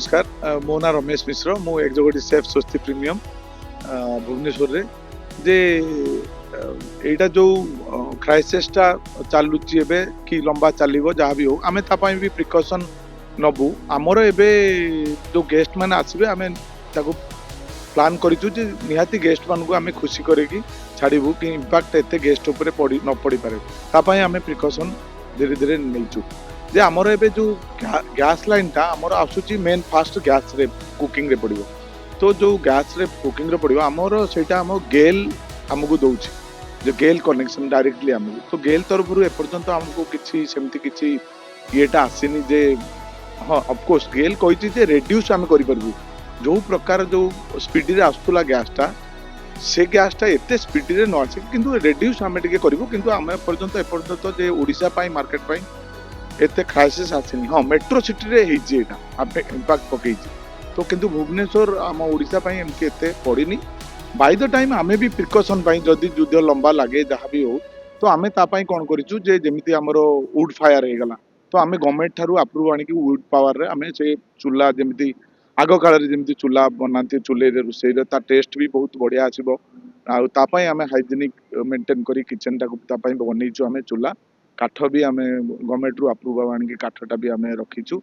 नमस्कार मो ना रमेश मिश्र मु एक्जिक्यूटिव सेफ स्वस्ति प्रीमियम भुवनेश्वर रे जे एटा जो क्राइसिसटा चालुची एबे कि लंबा चलिबो जहाँ भी हो आमे तापाई भी प्रिकॉशन नबु आमर एबे जो गेस्ट माने आसीबे आमे ताको प्लान करिछु जे निहाती गेस्ट मान को आमे खुशी करेकी छाड़बू कि इम्पैक्ट एते गेस्ट ऊपर पड़ी न पड़ी पारे तापाई आमे प्रिकॉशन धीरे धीरे नैचु जे आमर एबे जो गैस लाइन टा आमर आसुची मेन फास्ट गैस रे कुकिंग रे पड़िबो तो जो गैस रे कुकिंग रे पड़िबो आमर सेटा हम गेल हमको दउची जो गेल कनेक्शन डायरेक्टली हमको तो गेल तरफ रु एपर्यंत हमको किछि सेमति किछि येटा आसीनी जे हाँ ऑफ कोर्स गेल कहिछि जे रिड्यूस हम करि परबू जो प्रकार जो स्पीड रे आस्तुला गैसटा से गैसटा एते स्पीड रे न आसे किंतु रिड्यूस हम टिके करबो किंतु हम एपर्यंत जे ओडिसा पाई मार्केट पाई एते क्राइसिस आसीनी हाँ मेट्रो सिटी रे हेछि एटा आपे इंपैक्ट पकेछि तो किंतु भुवनेश्वर आम ओडिसा पाई एमके एते पड़िनी बाय द टाइम आमे भी प्रिकॉशन पाई जदी युद्ध लंबा लागे जहाँ भी हो तो आमे ता पाई कोन करिछु जे जेमिति हमरो वुड फायर हे गला तो आमे गवर्नमेंट थारु अप्रूव आनी कि वुड पावर रे आमे से चूल्हा जेमिति आग काल रे जेमिति चूल्हा बनाती चूल्हे रे रुसई रे ता टेस्ट भी बहुत बढ़िया आसीबो आ ता पाई आमे हाइजीनिक मेंटेन करी किचन टा को ता पाई बनेइछु आमे चूल्हा काठ भी आमे गवर्नमेंट रु अप्रूव आनी कि काठटा भी आमे रखिछु